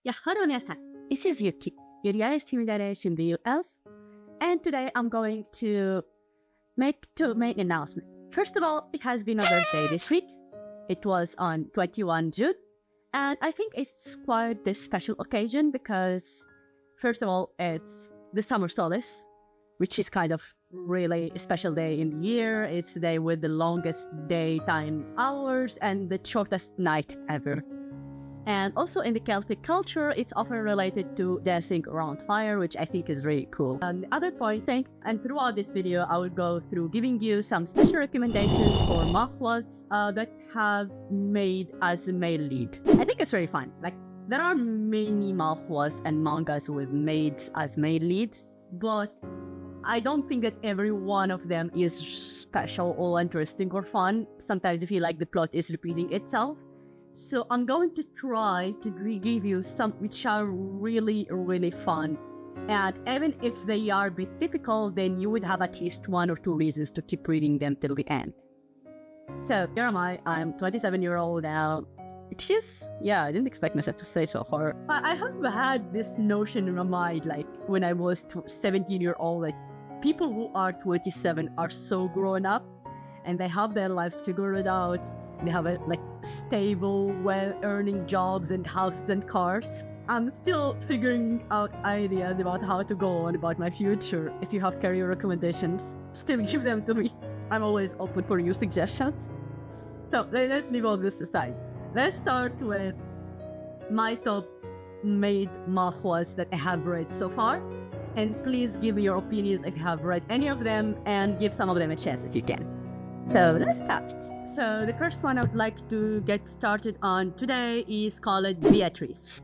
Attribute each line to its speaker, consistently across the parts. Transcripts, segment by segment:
Speaker 1: や、hello 皆さん。This is Yuki, your reality simulation VULs, and today I'm going to make two main announcements. First of all, it has been a birthday this week. It was on 21 June, and I think it's quite this special occasion because, first of all, it's the summer solstice, which is kind of really a special day in the year. It's the day with the longest daytime hours and the shortest night ever. And also in the Celtic culture, it's often related to dancing around fire, which I think is really cool. The other point, and throughout this video, I will go through giving you some special recommendations for manhwas that have maid as a male lead. I think it's very fun. Like, there are many manhwas and mangas with maids as male leads, but I don't think that every one of them is special or interesting or fun. Sometimes I feel like the plot is repeating itself. So I'm going to try to give you some which are really, really fun. And even if they are a bit typical, then you would have at least one or two reasons to keep reading them till the end. So here am I. I'm 27-year-old now. Which is, I didn't expect myself to say so far. I have had this notion in my mind, like when I was 17-year-old, like people who are 27 are so grown up and they have their lives figured out. They have stable, well-earning jobs and houses and cars. I'm still figuring out ideas about how to go on about my future. If you have career recommendations, still give them to me. I'm always open for new suggestions. So let's leave all this aside. Let's start with my top maid manhwas that I have read so far. And please give me your opinions if you have read any of them, and give some of them a chance if you can. So let's start. So the first one I would like to get started on today is called Beatrice.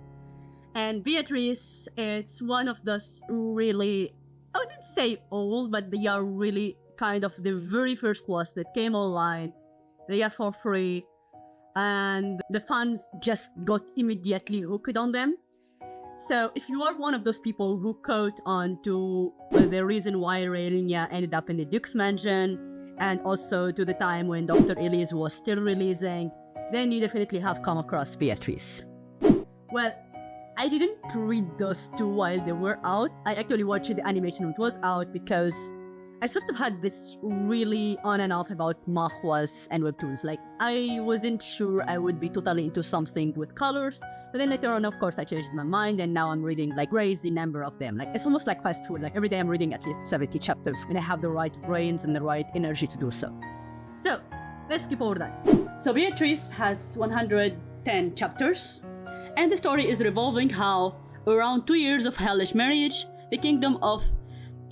Speaker 1: And Beatrice, it's one of those really, I wouldn't say old, but they are really kind of the very first ones that came online. They are for free, and the fans just got immediately hooked on them. So if you are one of those people who caught on to the reason why Rhaenyra ended up in the Duke's mansion, and also to the time when Dr. Elise was still releasing, then you definitely have come across Beatrice. Well, I didn't read those two while they were out. I actually watched the animation when it was out because I sort of had this really on and off about manhwas and webtoons. Like, I wasn't sure I would be totally into something with colors, but then later on, of course, I changed my mind, and now I'm reading crazy number of them. Like, it's almost like fast food. Like, every day I'm reading at least 70 chapters when I have the right brains and the right energy to do so. So, let's skip over that. So, Beatrice has 110 chapters, and the story is revolving how, around 2 years of hellish marriage, the kingdom of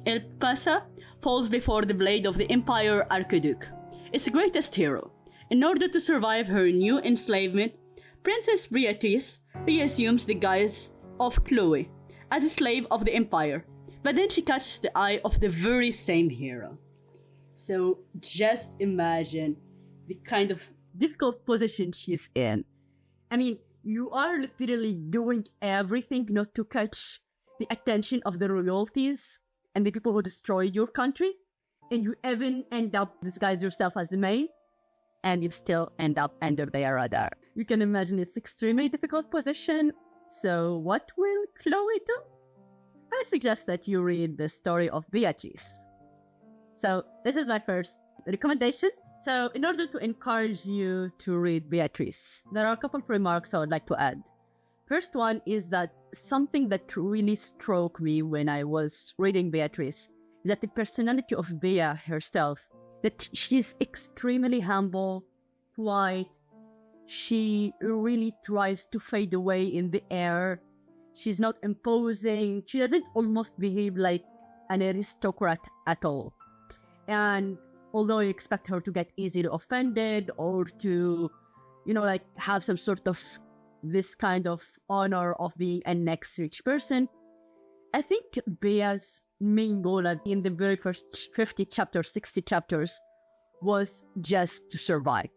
Speaker 1: El Pasa falls before the blade of the Empire Archduke, its greatest hero. In order to survive her new enslavement, Princess Beatrice reassumes the guise of Chloe as a slave of the Empire, but then she catches the eye of the very same hero. So just imagine the kind of difficult position she's in. I mean, you are literally doing everything not to catch the attention of the royalties and the people who destroyed your country, and you even end up disguise yourself as the maid, and you still end up under their radar. You can imagine it's extremely difficult position. So what will Chloe do? I suggest that you read the story of Beatrice. So this is my first recommendation. So in order to encourage you to read Beatrice, there are a couple of remarks I would like to add. First one is that something that really struck me when I was reading Beatrice is that the personality of Bea herself, that she's extremely humble, quiet. She really tries to fade away in the air. She's not imposing. She doesn't almost behave like an aristocrat at all. And although you expect her to get easily offended or to, have some sort of this kind of honor of being a next rich person, I think Bea's main goal in the very first 50 chapters, 60 chapters, was just to survive.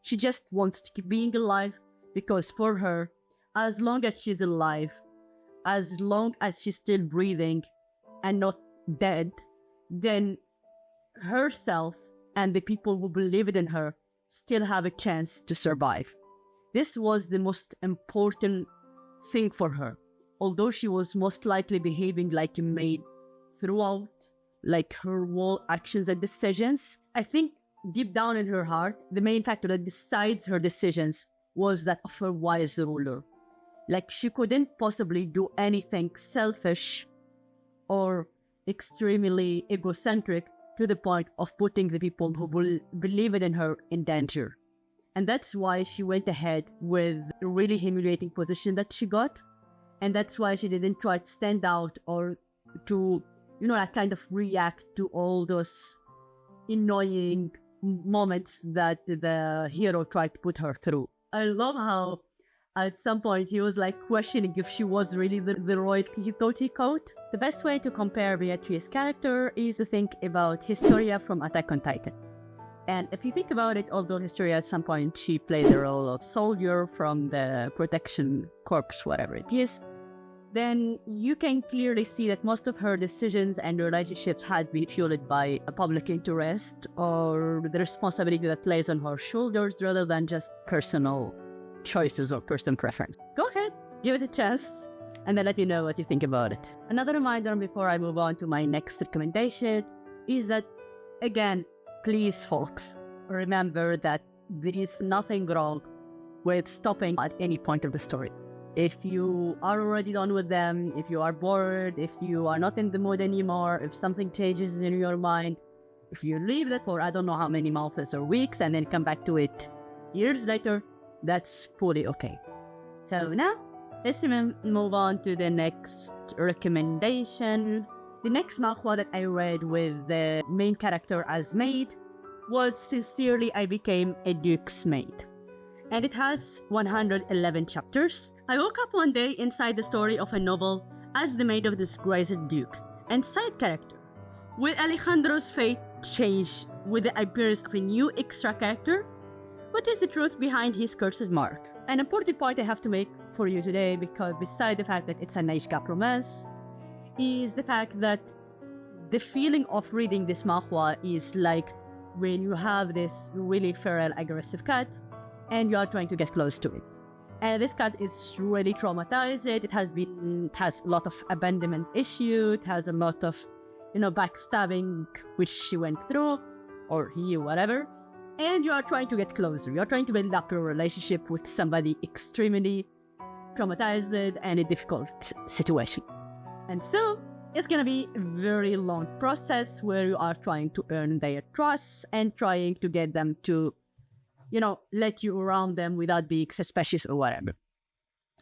Speaker 1: She just wants to keep being alive, because for her, as long as she's alive, as long as she's still breathing and not dead, then herself and the people who believed in her still have a chance to survive. This was the most important thing for her. Although she was most likely behaving like a maid throughout, like her whole actions and decisions, I think deep down in her heart, the main factor that decides her decisions was that of her wise ruler. Like, she couldn't possibly do anything selfish or extremely egocentric to the point of putting the people who believed in her in danger. And that's why she went ahead with a really humiliating position that she got. And that's why she didn't try to stand out or to, like kind of react to all those annoying moments that the hero tried to put her through. I love how at some point he was like questioning if she was really the royalty he thought he caught. The best way to compare Beatrice's character is to think about Historia from Attack on Titan. And if you think about it, although Historia at some point she played the role of soldier from the protection corps, whatever it is, then you can clearly see that most of her decisions and relationships had been fueled by a public interest or the responsibility that lays on her shoulders rather than just personal choices or personal preference. Go ahead, give it a chance, and then let me know what you think about it. Another reminder before I move on to my next recommendation is that, again, please folks, remember that there is nothing wrong with stopping at any point of the story. If you are already done with them, if you are bored, if you are not in the mood anymore, if something changes in your mind, if you leave it for I don't know how many months or weeks and then come back to it years later, that's fully okay. So now, let's move on to the next recommendation. The next manhwa that I read with the main character as maid was Sincerely I Became a Duke's Maid. And it has 111 chapters. I woke up one day inside the story of a novel as the maid of the disgraced duke and side character. Will Alejandro's fate change with the appearance of a new extra character? What is the truth behind his cursed mark? An important point I have to make for you today, because beside the fact that it's an age gap romance, is the fact that the feeling of reading this manhwa is like when you have this really feral, aggressive cat and you are trying to get close to it. And this cat is really traumatized. It has a lot of abandonment issue. It has a lot of, backstabbing, which she went through, or he, whatever. And you are trying to get closer. You are trying to build up your relationship with somebody extremely traumatized and a difficult situation. And so it's gonna be a very long process where you are trying to earn their trust and trying to get them to, let you around them without being suspicious or whatever.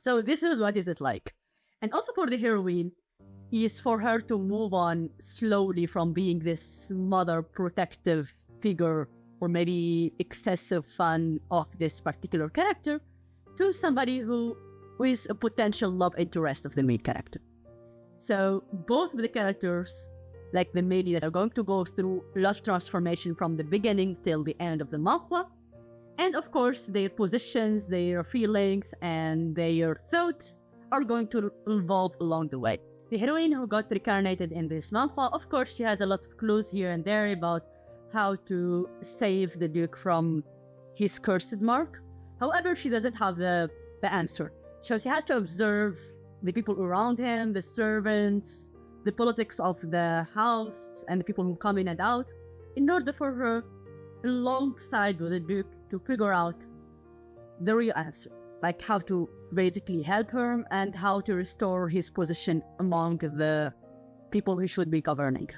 Speaker 1: So this is what is it like. And also for the heroine is for her to move on slowly from being this mother protective figure or maybe excessive fan of this particular character to somebody who is a potential love interest of the main character. So both of the characters, like the maid, that are going to go through love transformation from the beginning till the end of the manhwa. And of course, their positions, their feelings, and their thoughts are going to evolve along the way. The heroine who got reincarnated in this manhwa, of course, she has a lot of clues here and there about how to save the Duke from his cursed mark. However, she doesn't have the answer. So she has to observe the people around him, the servants, the politics of the house, and the people who come in and out, in order for her, alongside with the Duke, to figure out the real answer, like how to basically help him and how to restore his position among the people he should be governing.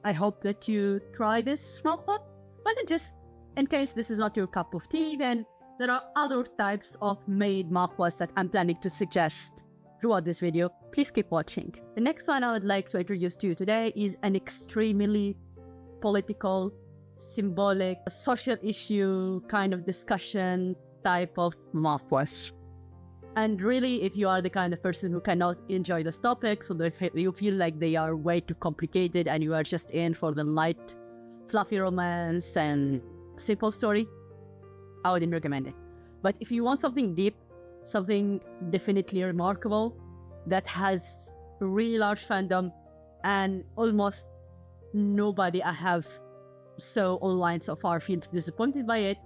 Speaker 1: I hope that you try this manhwa, but just in case this is not your cup of tea, then there are other types of maid manhwas that I'm planning to suggest throughout this video. Please keep watching. The next one I would like to introduce to you today is an extremely political, symbolic, social issue kind of discussion type of manhwas. And really, if you are the kind of person who cannot enjoy those topics, or if you feel like they are way too complicated and you are just in for the light, fluffy romance and simple story, I wouldn't recommend it. But if you want something deep, something definitely remarkable, that has a really large fandom and almost nobody I have saw online so far feels disappointed by it,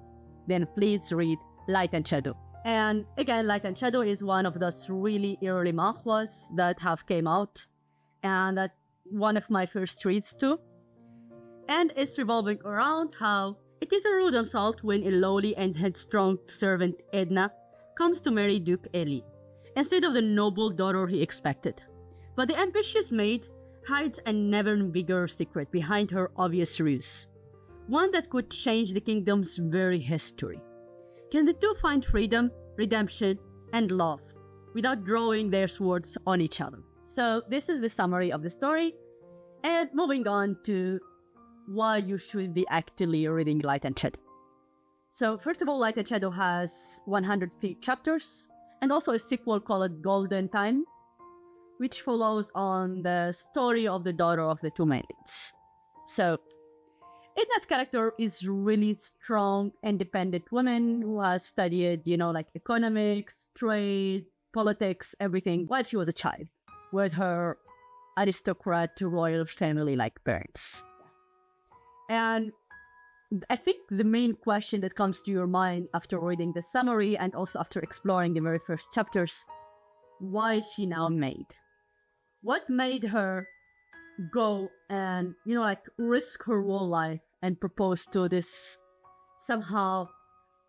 Speaker 1: then please read Light and Shadow. And again, Light and Shadow is one of those really early manhwas that have came out, and that one of my first reads too. And it's revolving around how it is a rude insult when a lowly and headstrong servant Edna comes to marry Duke Eli, instead of the noble daughter he expected. But the ambitious maid hides a never bigger secret behind her obvious ruse, one that could change the kingdom's very history. Can the two find freedom, redemption, and love without drawing their swords on each other? So this is the summary of the story, and moving on to why you should be actually reading Light and Shadow. So first of all, Light and Shadow has 103 chapters, and also a sequel called Golden Time, which follows on the story of the daughter of the two maids. So Edna's character is really strong, independent woman who has studied, like economics, trade, politics, everything while she was a child, with her aristocrat royal family like parents. And I think the main question that comes to your mind after reading the summary and also after exploring the very first chapters, why is she now maid? What made her go and, risk her whole life and propose to this somehow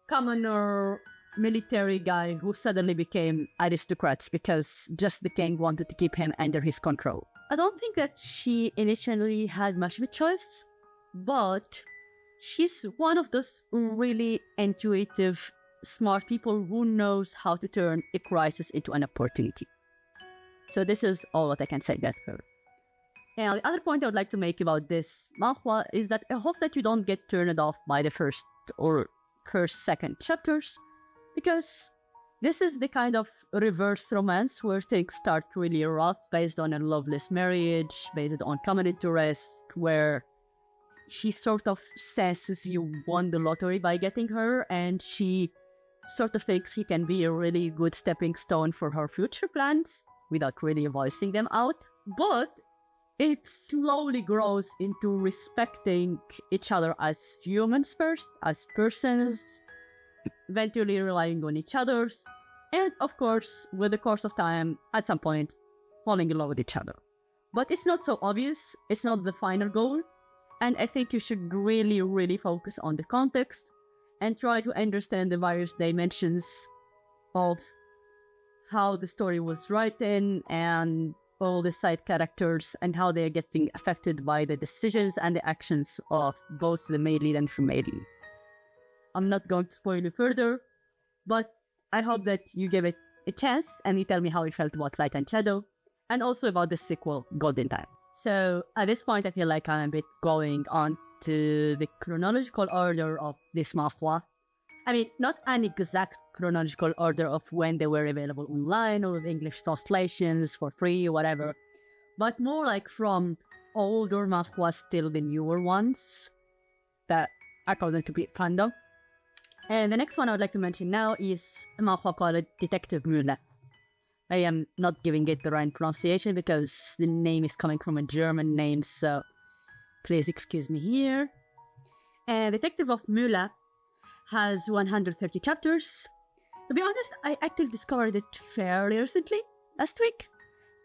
Speaker 1: commoner military guy who suddenly became aristocrats because just the king wanted to keep him under his control? I don't think that she initially had much of a choice, but she's one of those really intuitive, smart people who knows how to turn a crisis into an opportunity. So this is all what I can say about her. And the other point I would like to make about this manhwa is that I hope that you don't get turned off by the first or second chapters, because this is the kind of reverse romance where things start really rough, based on a loveless marriage, based on common interest, where she sort of senses you won the lottery by getting her, and she sort of thinks he can be a really good stepping stone for her future plans without really voicing them out. But it slowly grows into respecting each other as humans first, as persons, eventually relying on each other's, and of course, with the course of time, at some point, falling in love with each other. But it's not so obvious, it's not the final goal, and I think you should really, really focus on the context and try to understand the various dimensions of how the story was written and all the side characters and how they're getting affected by the decisions and the actions of both the maid lead and female lead. I'm not going to spoil you further, but I hope that you give it a chance and you tell me how you felt about Light and Shadow and also about the sequel, Golden Time. So at this point, I feel like I'm a bit going on to the chronological order of this manhwa. I mean, not an exact chronological order of when they were available online or with English translations for free or whatever, but more like from older manhwas till the newer ones that are going to be fandom. And the next one I would like to mention now is a manhwa called Detective of Muiella. I am not giving it the right pronunciation because the name is coming from a German name, so please excuse me here. And Detective of Muiella has 130 chapters. To be honest, I actually discovered it fairly recently, last week,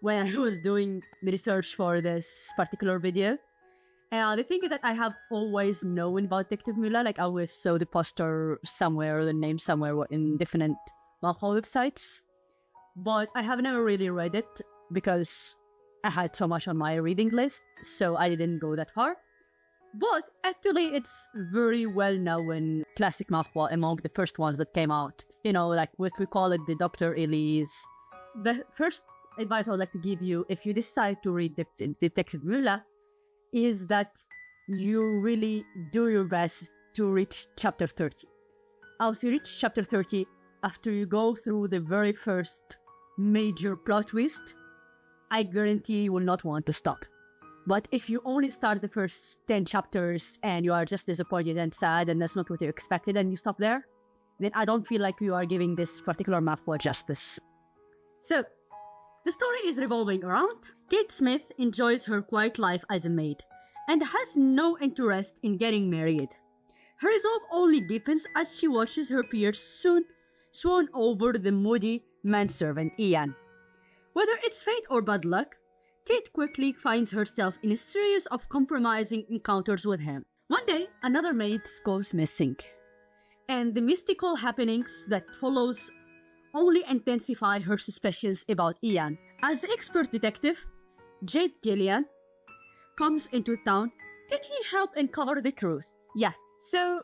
Speaker 1: when I was doing the research for this particular video. And the thing is that I have always known about Detective Muiella, like I always saw the poster somewhere, the name somewhere in different manhwa websites. But I have never really read it because I had so much on my reading list, so I didn't go that far. But actually, it's very well known classic manhwa among the first ones that came out. Like what we call it the Dr. Elise. The first advice I would like to give you if you decide to read Detective Muiella is that you really do your best to reach chapter 30. As you reach chapter 30, after you go through the very first major plot twist, I guarantee you will not want to stop. But if you only start the first 10 chapters and you are just disappointed and sad and that's not what you expected and you stop there, then I don't feel like you are giving this particular manhwa justice. So, the story is revolving around Kate Smith enjoys her quiet life as a maid and has no interest in getting married. Her resolve only deepens as she watches her peers soon sworn over the moody manservant Ian. Whether it's fate or bad luck, Kate quickly finds herself in a series of compromising encounters with him. One day, another maid goes missing, and the mystical happenings that follows only intensify her suspicions about Ian. As the expert detective, Jade Gillian comes into town. Can he help uncover the truth? Yeah, so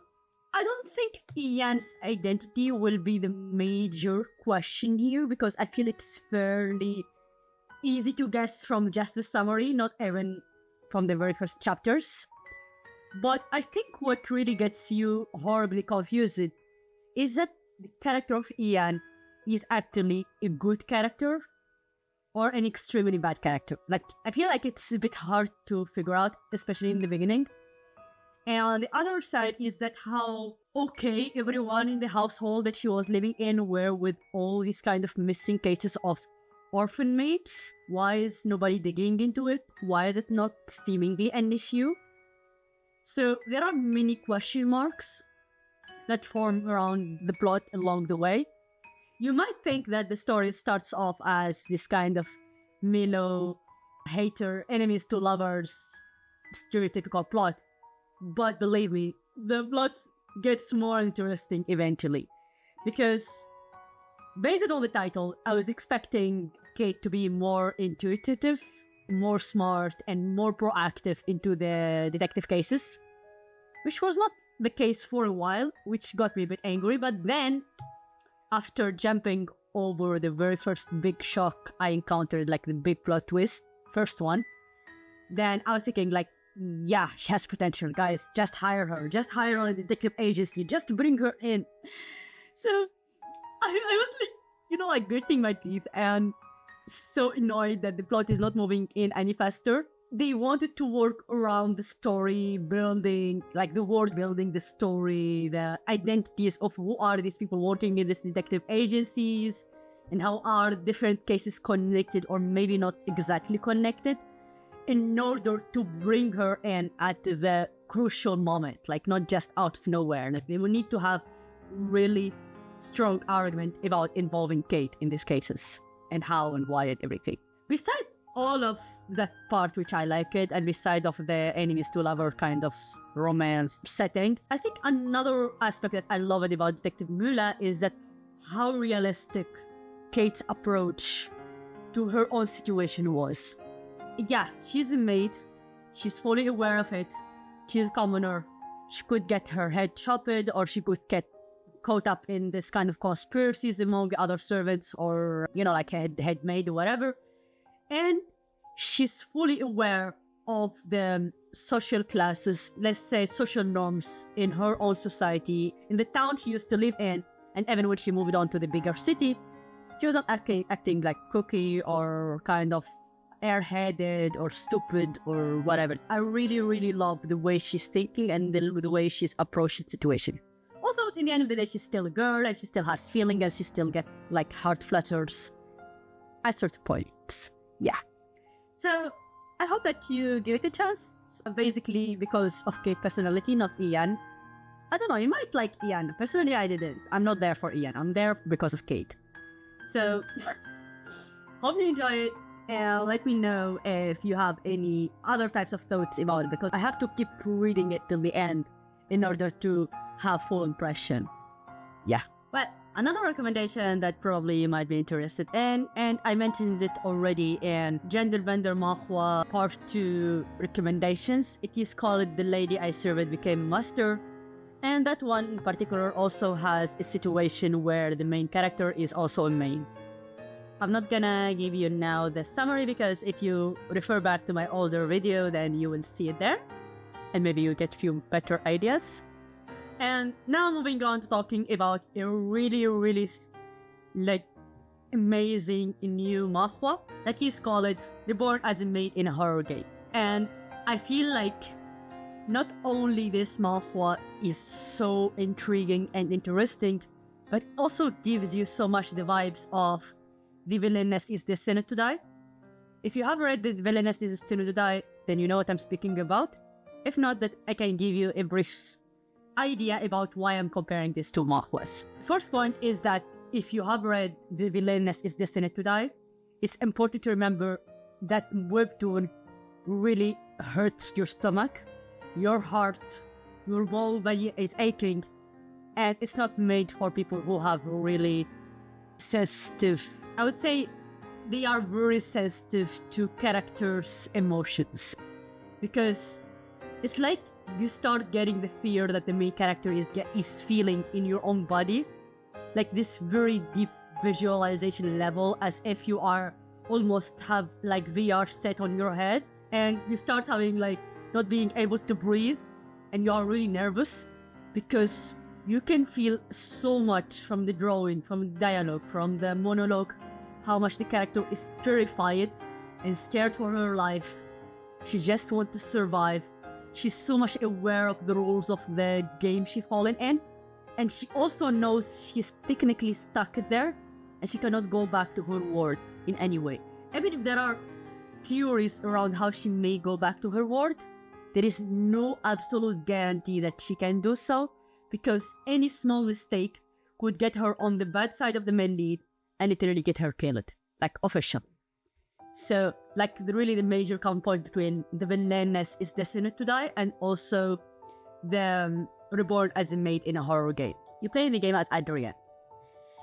Speaker 1: I don't think Ian's identity will be the major question here because I feel it's fairly easy to guess from just the summary, not even from the very first chapters. But I think what really gets you horribly confused is that the character of Ian is actually a good character or an extremely bad character. Like, I feel like it's a bit hard to figure out, especially in the beginning. And on the other side is that how okay everyone in the household that she was living in were with all these kind of missing cases of orphan maids. Why is nobody digging into it? Why is it not seemingly an issue? So there are many question marks that form around the plot along the way. You might think that the story starts off as this kind of mellow, hater, enemies to lovers, stereotypical plot. But believe me, the plot gets more interesting eventually. Because based on the title, I was expecting Kate to be more intuitive, more smart, and more proactive into the detective cases, which was not the case for a while, which got me a bit angry. But then, after jumping over the very first big shock I encountered, like the big plot twist, first one, then I was thinking like, yeah, she has potential, guys. Just hire her. Just hire her in the detective agency. Just bring her in. So I was like, gritting my teeth and so annoyed that the plot is not moving in any faster. They wanted to work around the story building, like the world building, the story, the identities of who are these people working in these detective agencies, and how are different cases connected or maybe not exactly connected, in order to bring her in at the crucial moment, like not just out of nowhere. Like they will need to have really strong argument about involving Kate in these cases and how and why and everything. Besides all of that part which I like it, and beside of the enemies to lover kind of romance setting, I think another aspect that I love it about Detective Muiella is that how realistic Kate's approach to her own situation was. Yeah, she's a maid. She's fully aware of it. She's a commoner. She could get her head chopped, or she could get caught up in this kind of conspiracies among the other servants, or, like a head maid or whatever. And she's fully aware of the social classes, let's say social norms in her own society, in the town she used to live in. And even when she moved on to the bigger city, she was not acting like cookie or kind of airheaded or stupid or whatever. I really, really love the way she's thinking and the way she's approaching the situation. Although in the end of the day, she's still a girl and she still has feelings and she still get like heart flutters at certain points. Yeah. So I hope that you give it a chance. Basically because of Kate's personality, not Ian. I don't know, you might like Ian. Personally, I didn't. I'm not there for Ian. I'm there because of Kate. So hope you enjoy it. And let me know if you have any other types of thoughts about it, because I have to keep reading it till the end in order to have full impression. Yeah. But another recommendation that probably you might be interested in, and I mentioned it already in Gender Bender Manhua Part 2 recommendations. It is called The Lady I Served Became Master. And that one in particular also has a situation where the main character is also a maid. I'm not gonna give you now the summary because if you refer back to my older video, then you will see it there. And maybe you'll get a few better ideas. And now moving on to talking about a really, really amazing new manhwa that is called Reborn as a Maid in a Horror Game. And I feel like not only this manhwa is so intriguing and interesting, but also gives you so much the vibes of The Villainess is Destined to Die. If you have read The Villainess is Destined to Die, then you know what I'm speaking about. If not, that I can give you a brief idea about why I'm comparing these two manhwas. First point is that if you have read The Villainess is Destined to Die, it's important to remember that webtoon really hurts your stomach, your heart, your whole body is aching, and it's not made for people who have really sensitive, I would say they are very sensitive to characters' emotions, because it's like you start getting the fear that the main character is feeling in your own body, like this very deep visualization level, as if you are almost have like VR set on your head, and you start having like not being able to breathe, and you are really nervous because you can feel so much from the drawing, from the dialogue, from the monologue, how much the character is terrified and scared for her life. She just wants to survive. She's so much aware of the rules of the game she's fallen in, and she also knows she's technically stuck there and she cannot go back to her world in any way. Even if there are theories around how she may go back to her world, there is no absolute guarantee that she can do so, because any small mistake could get her on the bad side of the main lead and literally get her killed, like officially. So, like, really the major counterpoint between The Villainess is Destined to Die and also the Reborn as a Maid in a horror game. You play the game as Adrian,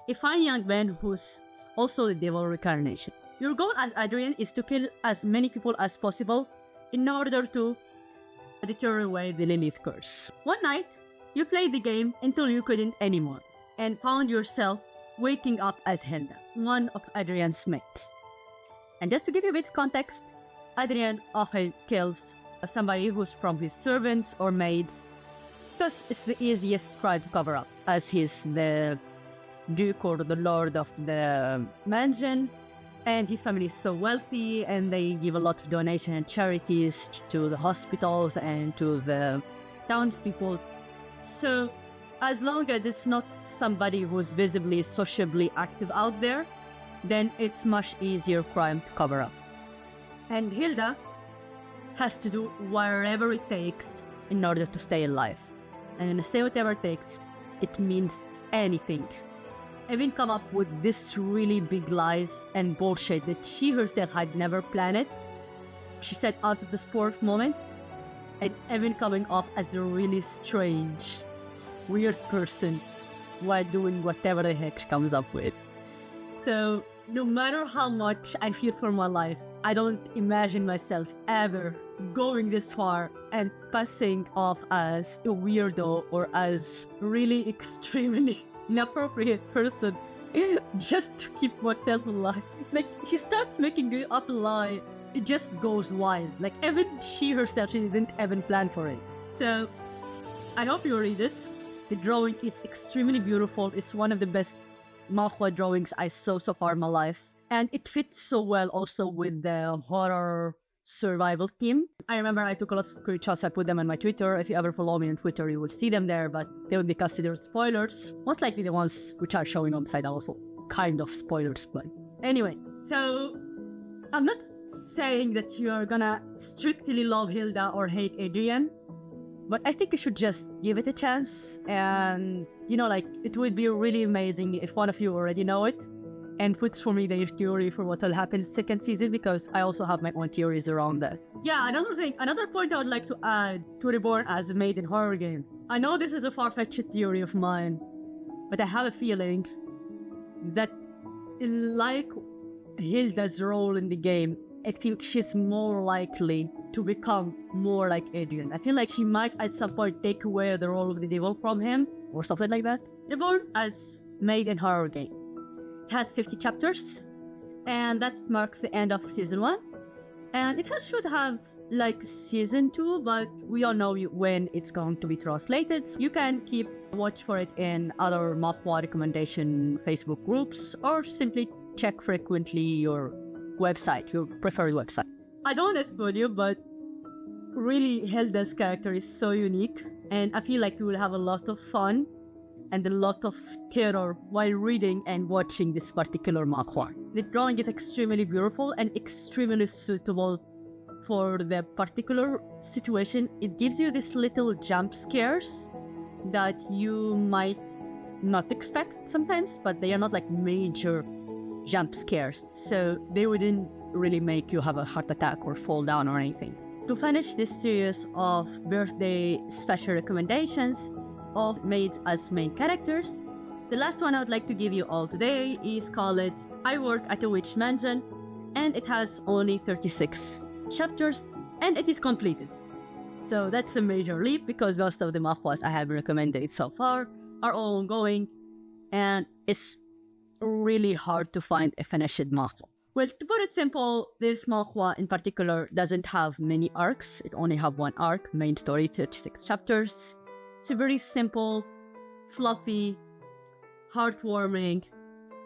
Speaker 1: a fine young man who's also the devil reincarnation. Your goal as Adrian is to kill as many people as possible in order to deter away the Lilith curse. One night, you played the game until you couldn't anymore and found yourself waking up as Hilda, one of Adrian's mates. And just to give you a bit of context, Adrian often kills somebody who's from his servants or maids because it's the easiest crime to cover up, as he's the duke or the lord of the mansion, and his family is so wealthy and they give a lot of donations and charities to the hospitals and to the townspeople. So as long as it's not somebody who's visibly sociably active out there, then it's much easier crime to cover up. And Hilda has to do whatever it takes in order to stay alive. And when I say whatever it takes, it means anything. Even come up with this really big lies and bullshit that she herself had never planned. She said out of the spur moment, and even coming off as a really strange, weird person while doing whatever the heck she comes up with. So no matter how much I fear for my life, I don't imagine myself ever going this far and passing off as a weirdo or as really extremely inappropriate person just to keep myself alive. Like, she starts making up a lie, it just goes wild. Like, even she herself, she didn't even plan for it. So I hope you read it. The drawing is extremely beautiful. It's one of the best Manhua drawings I saw so far in my life. And it fits so well also with the horror survival theme. I remember I took a lot of screenshots, I put them on my Twitter. If you ever follow me on Twitter, you will see them there, but they would be considered spoilers. Most likely the ones which are showing on the side are also kind of spoilers, but anyway. So, I'm not saying that you're gonna strictly love Hilda or hate Adrian, but I think you should just give it a chance, and, you know, like, it would be really amazing if one of you already know it and puts for me the theory for what will happen in the second season, because I also have my own theories around that. Yeah, another point I would like to add to Reborn as a maid in horror game. I know this is a far-fetched theory of mine, but I have a feeling that, like Hilda's role in the game, I think she's more likely to become more like Adrian. I feel like she might at some point take away the role of the devil from him, or something like that. Reborn as maid in horror game. It has 50 chapters, and that marks the end of season 1. And it should have like season 2, but we all know when it's going to be translated. So you can keep watch for it in other Manhua recommendation Facebook groups, or simply check frequently your website, your preferred website. I don't want to spoil you, but really Hilda's character is so unique, and I feel like you will have a lot of fun and a lot of terror while reading and watching this particular manhwa. The drawing is extremely beautiful and extremely suitable for the particular situation. It gives you these little jump scares that you might not expect sometimes, but they are not like major jump scares, so they wouldn't really make you have a heart attack or fall down or anything. To finish this series of birthday special recommendations of maids as main characters, the last one I would like to give you all today is called I Work at a Witch Mansion, and it has only 36 chapters and it is completed. So that's a major leap because most of the manhwas I have recommended so far are all ongoing, and it's really hard to find a finished manhwa. Well, to put it simple, this manhwa in particular doesn't have many arcs. It only have one arc, main story, 36 chapters. It's a very simple, fluffy, heartwarming,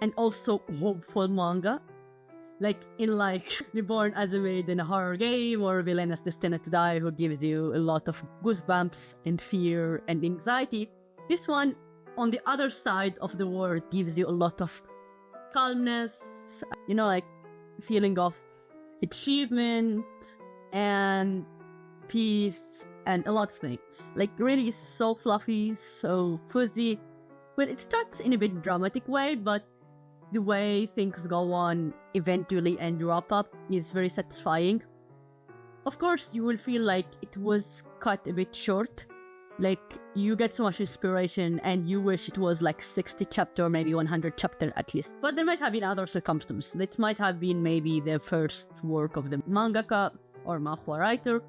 Speaker 1: and also hopeful manga. Like Reborn as a Maid in a horror game or Villain is Destined to Die, who gives you a lot of goosebumps and fear and anxiety. This one, on the other side of the world, gives you a lot of calmness, like feeling of achievement and peace and a lot of things. Like really so fluffy, so fuzzy. Well, it starts in a bit dramatic way, but the way things go on eventually and wrap up is very satisfying. Of course, you will feel like it was cut a bit short. Like, you get so much inspiration and you wish it was like 60 chapter, maybe 100 chapter at least. But there might have been other circumstances. It might have been maybe the first work of the mangaka or manhwa writer.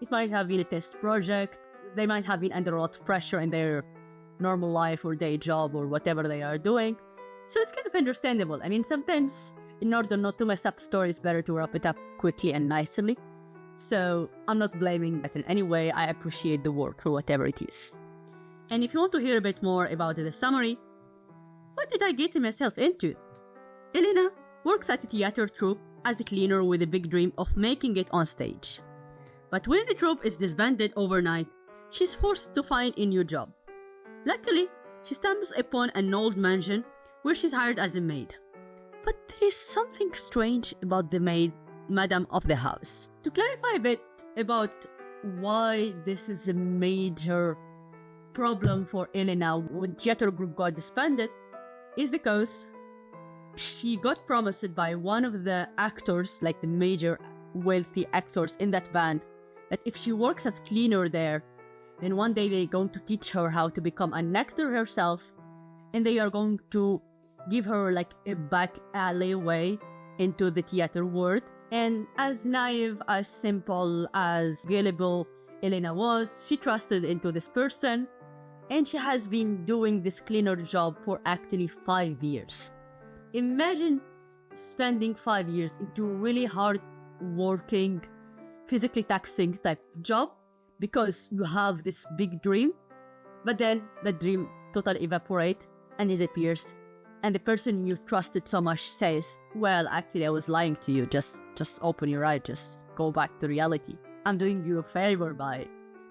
Speaker 1: It might have been a test project. They might have been under a lot of pressure in their normal life or day job or whatever they are doing. So it's kind of understandable. I mean, sometimes in order not to mess up story, it's better to wrap it up quickly and nicely. So I'm not blaming that in any way. I appreciate the work for whatever it is. And if you want to hear a bit more about the summary, what did I get myself into? Elena works at a theater troupe as a cleaner with a big dream of making it on stage. But when the troupe is disbanded overnight, she's forced to find a new job. Luckily, she stumbles upon an old mansion where she's hired as a maid. But there is something strange about the maid, madam of the house. To clarify a bit about why this is a major problem for Elena when theater group got disbanded, is because she got promised by one of the actors, like the major wealthy actors in that band, that if she works as cleaner there, then one day they're going to teach her how to become an actor herself, and they are going to give her like a back alleyway into the theater world. And as naive, as simple, as gullible Elena was, she trusted into this person, and she has been doing this cleaner job for actually 5 years. Imagine spending 5 years into a really hard working, physically taxing type of job because you have this big dream, but then the dream totally evaporates and disappears, and the person you trusted so much says, well, actually I was lying to you, just open your eyes, just go back to reality. I'm doing you a favor by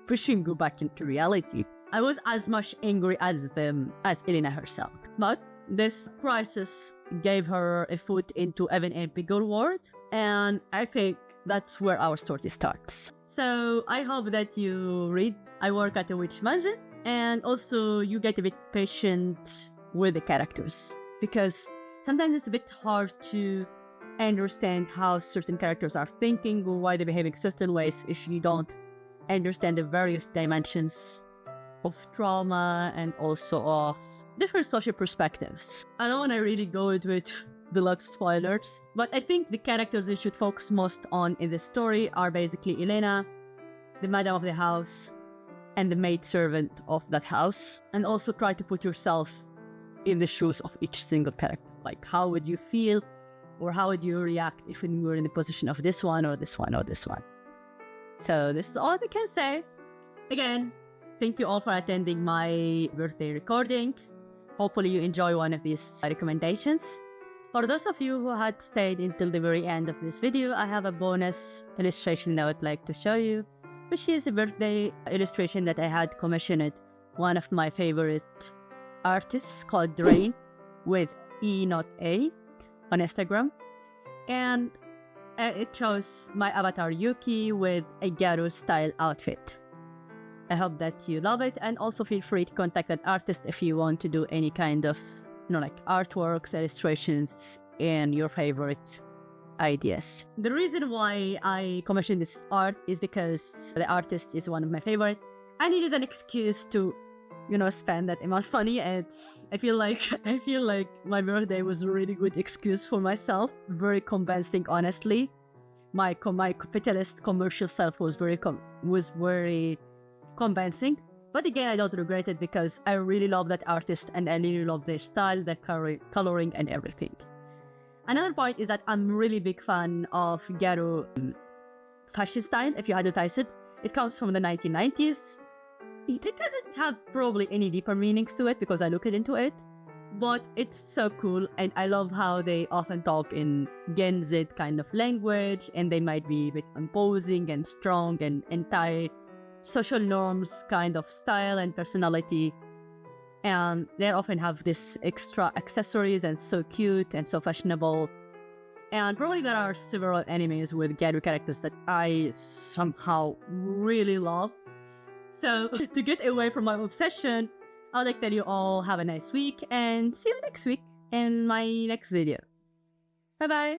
Speaker 1: pushing you back into reality. I was as much angry as Elena herself. But this crisis gave her a foot into even a bigger world, and I think that's where our story starts. So I hope that you read I Work at a Witch Mansion, and also you get a bit patient with the characters, because sometimes it's a bit hard to understand how certain characters are thinking or why they're behaving certain ways if you don't understand the various dimensions of trauma and also of different social perspectives. I don't want to really go into it the lot of spoilers, but I think the characters you should focus most on in the story are basically Elena, the madam of the house, and the maid servant of that house. And also try to put yourself in the shoes of each single character. Like, how would you feel or how would you react if you were in the position of this one or this one or this one? So this is all I can say. Again, thank you all for attending my birthday recording. Hopefully you enjoy one of these recommendations. For those of you who had stayed until the very end of this video, I have a bonus illustration that I would like to show you, which is a birthday illustration that I had commissioned one of my favorite artists called Drain with E not A on Instagram. And it shows my avatar Yuki with a Gyaru style outfit. I hope that you love it, and also feel free to contact that artist if you want to do any kind of, like artworks, illustrations, and your favorite ideas. The reason why I commissioned this art is because the artist is one of my favorite. I needed an excuse to, spend that amount of money, and I feel like my birthday was a really good excuse for myself. Very convincing, honestly. My capitalist commercial self was very convincing. But again, I don't regret it because I really love that artist and I really love their style, their coloring, and everything. Another point is that I'm really big fan of Ghetto fashion style. If you advertise it, it comes from the 1990s. It doesn't have probably any deeper meanings to it because I looked into it, but it's so cool, and I love how they often talk in Gen Z kind of language, and they might be a bit imposing and strong and anti-social norms kind of style and personality. And they often have this extra accessories and so cute and so fashionable. And probably there are several animes with ghetto characters that I somehow really love. So to get away from my obsession, I'd like to tell you all have a nice week and see you next week in my next video. Bye bye!